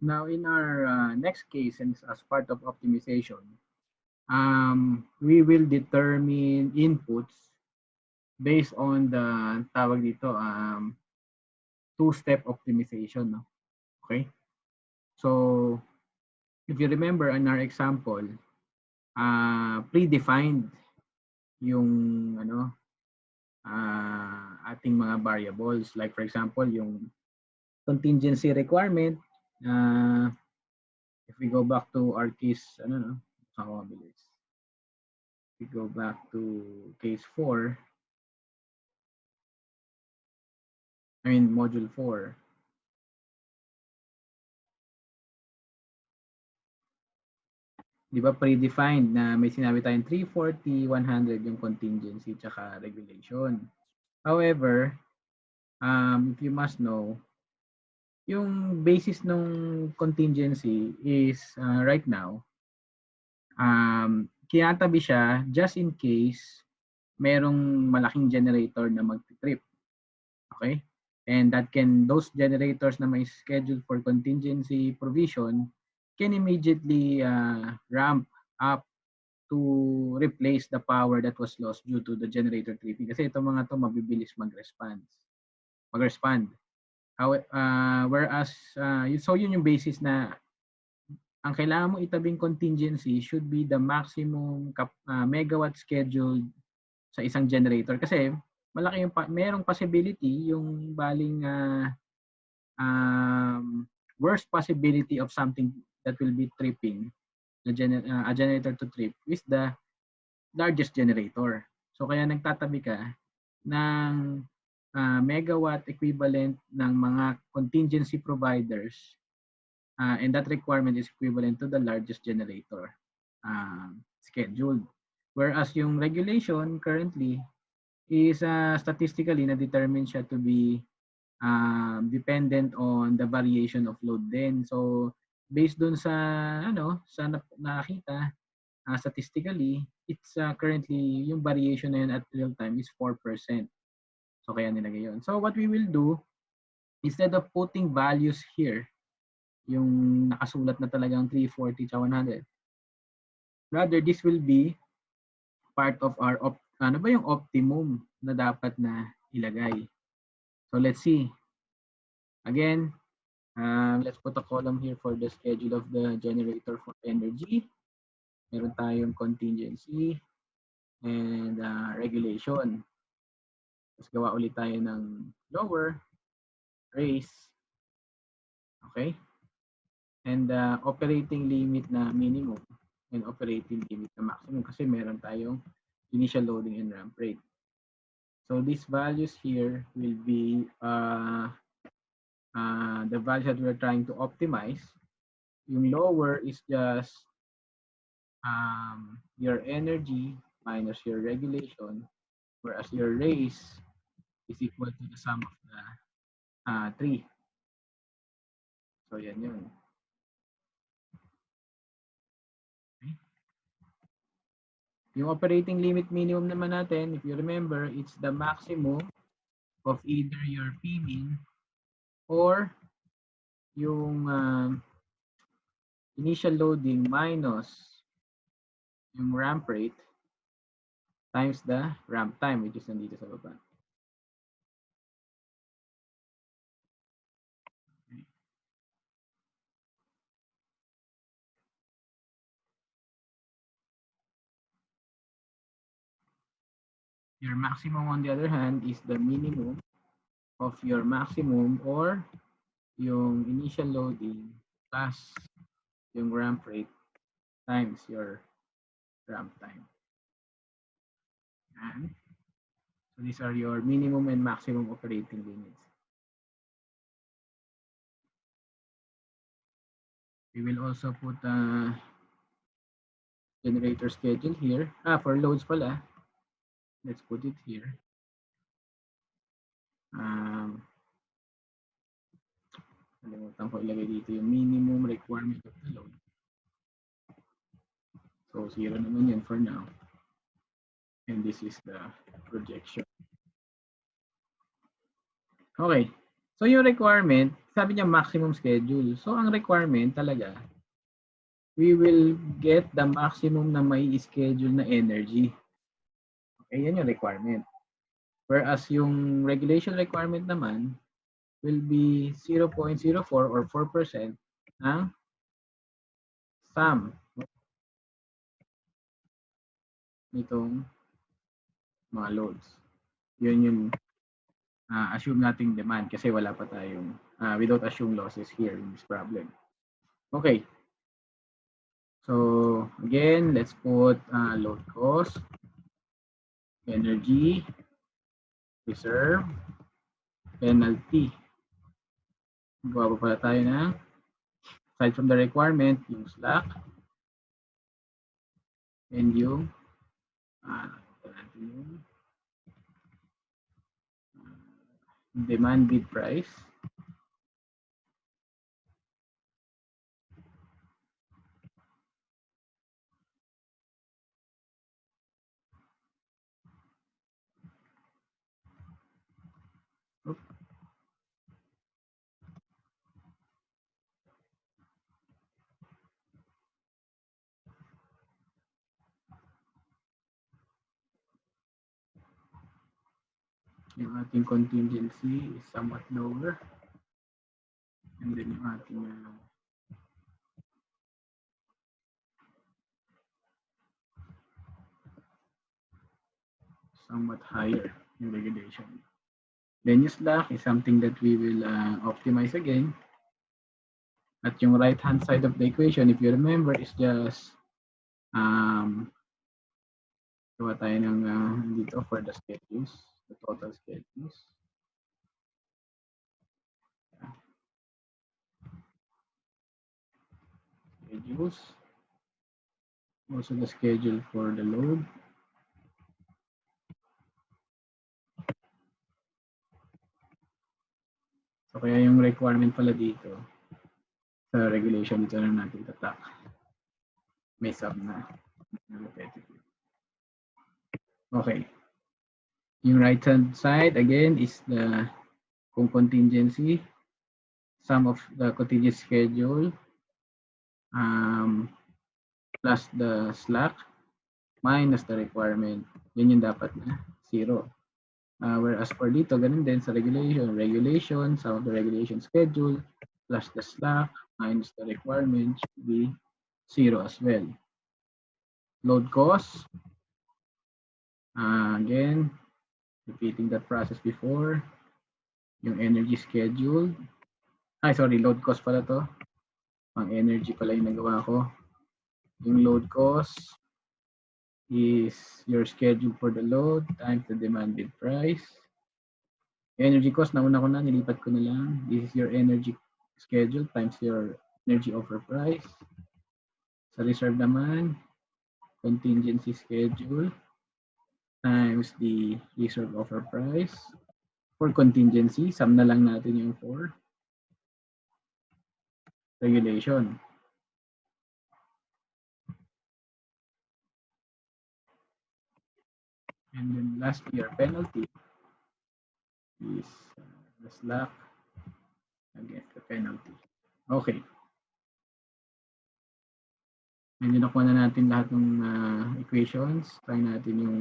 Now, in our next case, and as part of optimization, we will determine inputs based on the tawag dito, two-step optimization. No? Okay? So, if you remember in our example, predefined yung ano, ating mga variables. Like for example, yung contingency requirement. If we go back to our case, ano no, ako mabilis. We go back to case 4. I mean, module 4. Di ba predefined na may sinabi tayong 340, 100 yung contingency tsaka regulation. However, if you must know, yung basis ng contingency is right now, kinatabi siya just in case merong malaking generator na mag-trip. Okay? And those generators na may schedule for contingency provision can immediately ramp up to replace the power that was lost due to the generator tripping. Kasi itong mga to mabibilis mag-respond. Whereas, so yun yung basis na ang kailangan mo itabing contingency should be the maximum megawatt scheduled sa isang generator. Kasi malaki yung merong possibility yung baling worst possibility of something that will be tripping a generator to trip is the largest generator. So kaya nagtatabi ka ng megawatt equivalent ng mga contingency providers and that requirement is equivalent to the largest generator scheduled. Whereas yung regulation currently is statistically na-determine siya to be dependent on the variation of load din. So based dun sa sa nakita statistically, it's currently yung variation na yun at real time is 4%. So kaya nilagay yun. So what we will do, instead of putting values here, yung nakasulat na talagang 340 sa 100, rather this will be part of our ano ba yung optimum na dapat na ilagay. So let's see. Again, let's put a column here for the schedule of the generator for energy. Meron tayong contingency and regulation. Tapos gawa ulit tayo ng lower, raise, okay? And operating limit na minimum and operating limit na maximum kasi meron tayong initial loading and ramp rate. So these values here will be the values that we're trying to optimize. Yung lower is just your energy minus your regulation, whereas your raise is equal to the sum of the 3. So yan yun. Okay. Yung operating limit minimum naman natin, if you remember, it's the maximum of either your Pmin or yung initial loading minus yung ramp rate times the ramp time, which is nandito sa baba. Your maximum, on the other hand, is the minimum of your maximum or yung initial loading plus yung ramp rate times your ramp time. And so these are your minimum and maximum operating limits. We will also put a generator schedule here. For loads pala. Let's put it here. Kalimutan ko ilagay dito yung minimum requirement of the load. So 0 naman yan for now. And this is the projection. Okay. So yung requirement sabi niya maximum schedule. So, ang requirement talaga, we will get the maximum na may schedule na energy. Okay, yan yung requirement. Whereas yung regulation requirement naman will be 0.04 or 4% ng sum nitong mga loads. Yun yung assume nating demand kasi wala pa tayong, we don't assume losses here in this problem. Okay. So, again, let's put load cost, energy, reserve, penalty. Gawa pa pala tayo ng, aside from the requirement, yung slack, and yung, demand bid price. Oops. Yung ating contingency is somewhat lower. And then yung ating somewhat higher yung regulation. Then yung slack is something that we will optimize again. At yung right-hand side of the equation, if you remember, is just gawa tayo ng dito for the schedules, the total schedules. Schedules. Also the schedule for the load. So kaya yung requirement pala dito sa regulation dito lang natin tatak. May sub na repetitive. Okay. Yung right hand side again is the kung contingency, sum of the contingency schedule plus the slack minus the requirement. Yun yung dapat na 0. Whereas for dito, ganun din sa regulation, sum of the regulation schedule plus the slack minus the requirement should be 0 as well. Load cost, again, repeating that process before. Yung energy schedule, load cost pala to. Ang energy pala yung nagawa ko. Yung load cost is your schedule for the load times the demanded price. Energy cost, nauna ko na, nilipat ko na lang. This is your energy schedule times your energy offer price. Sa reserve naman, contingency schedule times the reserve offer price. For contingency, sum na lang natin yung for regulation. And then last year penalty is the slack against the penalty. Okay. And nakuha na natin lahat ng equations. Try natin yung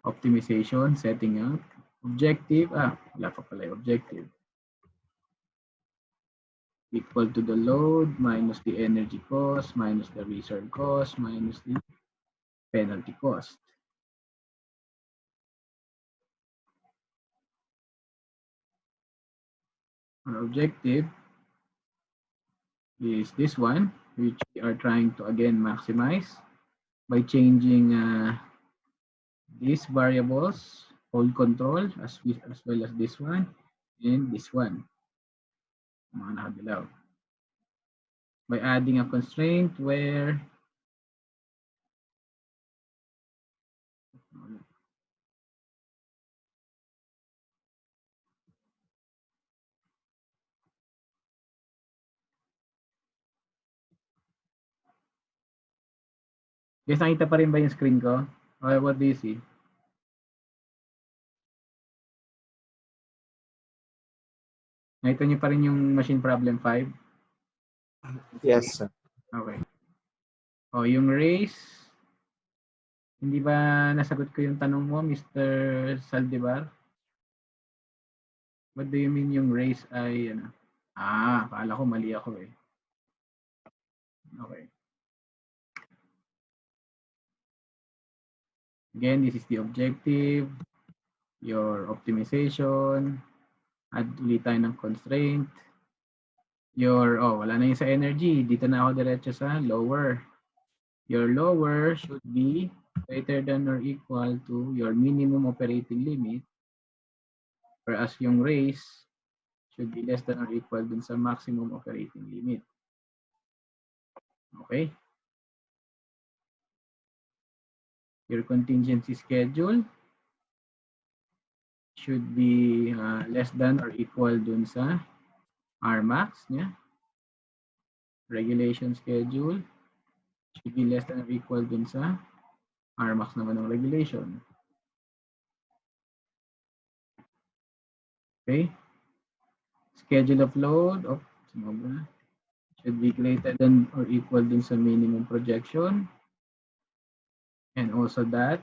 optimization, setting out. Objective, wala pa pala yung objective. Equal to the load minus the energy cost minus the reserve cost minus the penalty cost. Our objective is this one, which we are trying to again maximize by changing these variables, hold control as well as this one and this one. Mga nakadilaw. By adding a constraint where guys, nakita pa rin ba yung screen ko? Or what do you see? Nakita niyo pa rin yung machine problem 5? Yes, sir. Okay. O, yung race, hindi ba nasagot ko yung tanong mo, Mr. Saldivar? What do you mean yung race ay, ano? Akala ko mali ako eh. Okay. Again, this is the objective, your optimization, add ulit tayo ng constraint, wala na yung sa energy, dito na ako diretso sa lower. Your lower should be greater than or equal to your minimum operating limit, whereas yung raise should be less than or equal dun sa maximum operating limit. Okay? Your contingency schedule should be less than or equal dun sa Rmax niya. Regulation schedule should be less than or equal dun sa Rmax naman ng regulation. Okay? Schedule of load should be greater than or equal dun sa minimum projection. And also that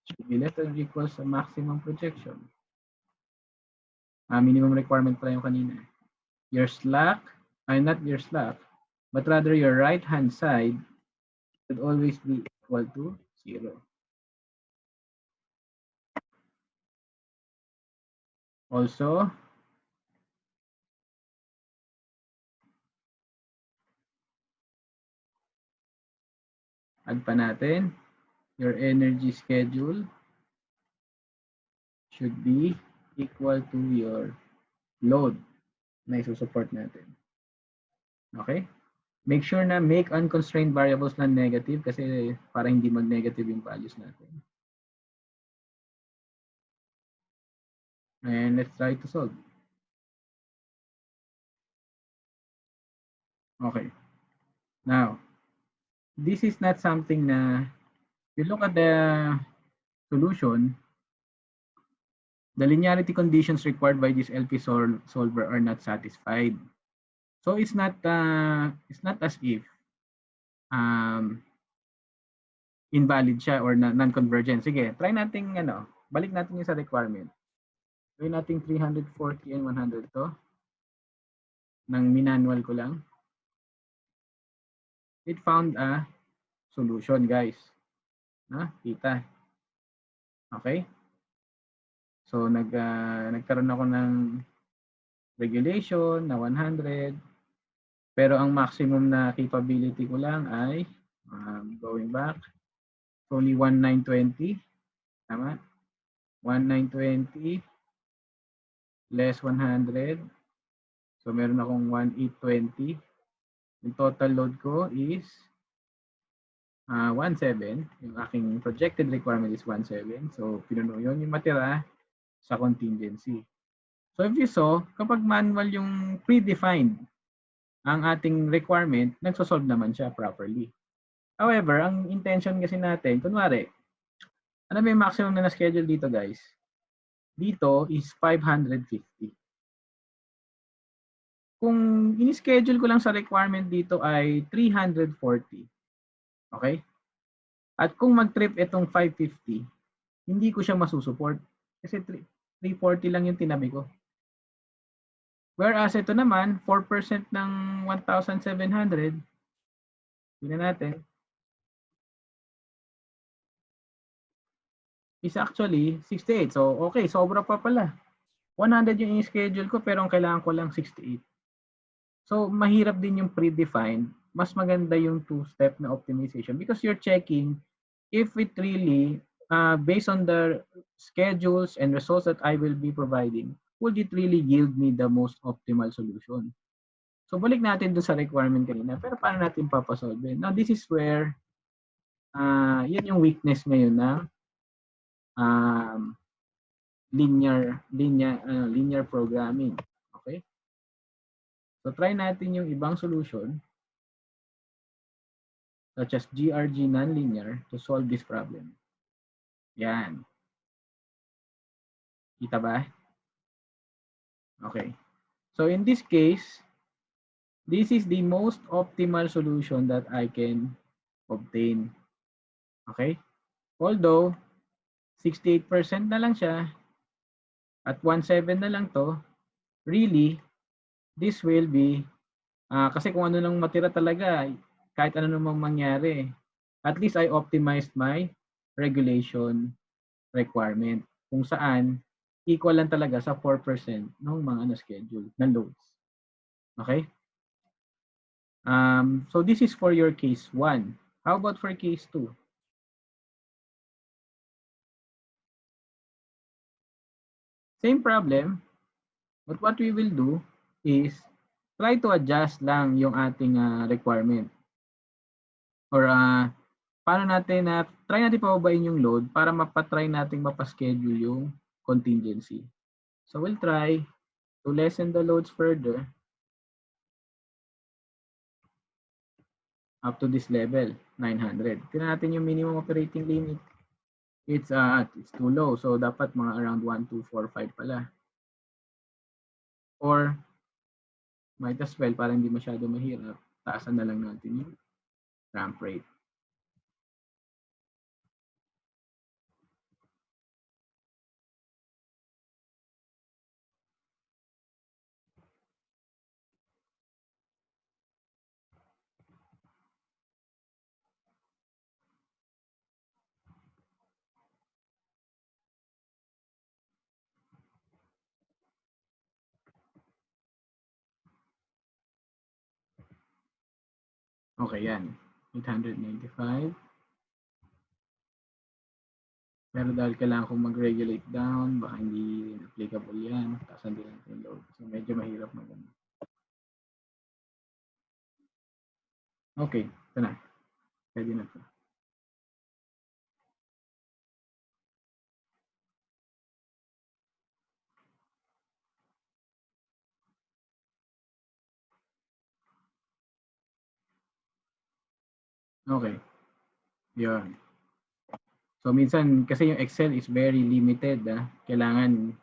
should be less than or equal sa maximum projection. Minimum requirement pala yung kanina. Your slack, not your slack, but rather your right-hand side should always be equal to 0. Also, add pa natin, your energy schedule should be equal to your load na isusupport natin. Okay? Make sure na make unconstrained variables na negative kasi para hindi mag-negative yung values natin. And let's try to solve. Okay. Now, this is not something na you look at the solution, the linearity conditions required by this LP solver are not satisfied. So it's not as if invalid siya or non-convergent. Sige, try nating balik natin yung sa requirement. Try nating 340 and 100 to. Nang minanual ko lang. It found a solution, guys. Kita. Okay? So nagkaroon ako ng regulation na 100. Pero ang maximum na capability ko lang ay going back, only 1920. Tama? 1920 less 100. So meron akong 1820. Yung total load ko is 17. Yung aking projected requirement is 17. So pinuno yun yung matira sa contingency. So if you saw, kapag manual yung predefined ang ating requirement, nagsosolve naman siya properly. However, ang intention kasi natin, kunwari, ano ba yung maximum na na-schedule dito, guys? Dito is 550. Kung in-schedule ko lang sa requirement dito ay 340. Okay? At kung mag-trip itong 550, hindi ko siya masusupport. Kasi 340 lang yung tinabi ko. Whereas ito naman, 4% ng 1,700. Tingnan natin. Is actually 68. So, okay, sobra pa pala. 100 yung in-schedule ko pero ang kailangan ko lang 68. So, mahirap din yung predefined. Mas maganda yung two-step na optimization because you're checking if it really, based on the schedules and results that I will be providing, would it really yield me the most optimal solution? So, balik natin doon sa requirement kanina. Pero paano natin papasolve? Now, this is where yan yung weakness ngayon na linear programming. Okay? So, try natin yung ibang solution such as GRG nonlinear to solve this problem. Yan. Kita ba? Okay. So in this case, this is the most optimal solution that I can obtain. Okay? Although, 68% na lang siya at 17 na lang to, really, this will be, kasi kung ano nang matira talaga, kahit ano namang mangyari, at least I optimized my regulation requirement kung saan equal lang talaga sa 4% ng mga na-schedule na loads. Okay? So this is for your case 1. How about for case 2? Same problem, but what we will do is try to adjust lang yung ating requirement. Or paano natin try natin pababain yung load para mapatry natin mapaschedule yung contingency. So we'll try to lessen the loads further up to this level, 900. Tingnan natin yung minimum operating limit. It's too low. So dapat mga around 1, 2, 4, 5 pala. Or might as well para hindi masyado mahirap, taasan na lang natin yung ramp rate. Okay, yan. 895. Pero dahil kailangan kong mag-regulate down, baka hindi applicable yan. Taasan din natin yung load. So medyo mahirap maganda. Okay, ito na. Pwede na ito. Okay. Yun. So minsan kasi yung Excel is very limited. Kailangan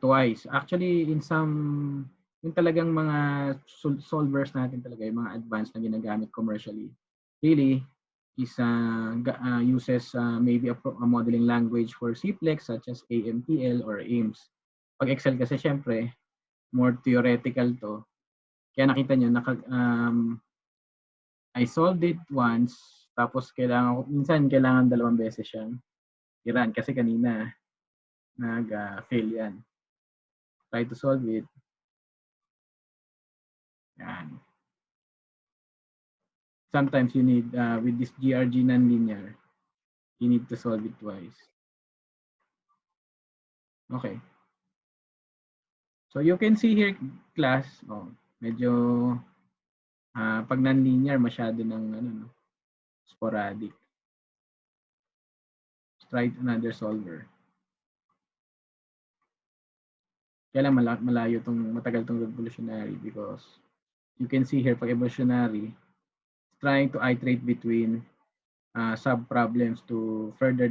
twice. Actually, in some, yung talagang mga solvers natin talaga, yung mga advanced na ginagamit commercially, really is uses maybe a modeling language for CPLEX such as AMTL or AIMS. Pag Excel kasi syempre, more theoretical to. Kaya nakita nyo, I solved it once, tapos minsan kailangan 2 beses siyang i-run kasi kanina nag-fail yan. Try to solve it. Yan. Sometimes you need, with this GRG nonlinear, you need to solve it twice. Okay. So you can see here, class, medyo pag nonlinear, masyado ng sporadic. Let's try another solver. Kaya lang malayo matagal tong revolutionary because you can see here pag evolutionary, trying to iterate between sub-problems to further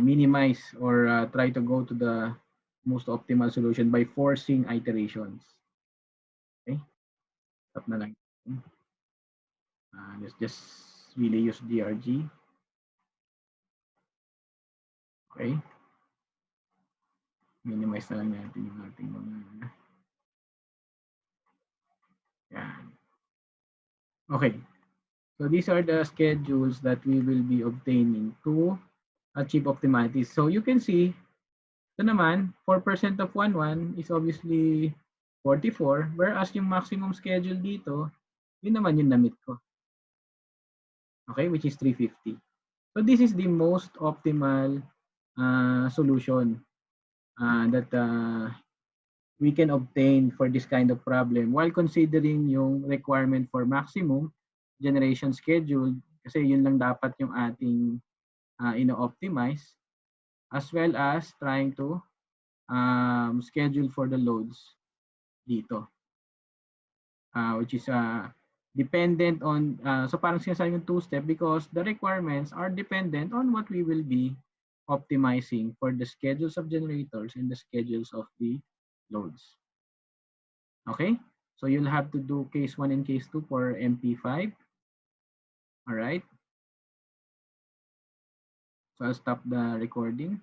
minimize or try to go to the most optimal solution by forcing iterations. Okay? Stop na lang. Let's just really use DRG. Okay? Minimize na lang natin yung ating mga yan. Okay. So these are the schedules that we will be obtaining to achieve optimality. So you can see, ito naman, 4% of 1,1 is obviously 44, whereas yung maximum schedule dito, yun naman yung na-meet ko. Okay, which is 350. So this is the most optimal solution that we can obtain for this kind of problem while considering yung requirement for maximum generation schedule kasi yun lang dapat yung ating ino-optimize as well as trying to schedule for the loads dito which is dependent on so parang sinasabi yung two-step because the requirements are dependent on what we will be optimizing for the schedules of generators and the schedules of the loads. Okay, so you'll have to do case 1 and case 2 for MP5. All right. So I'll stop the recording.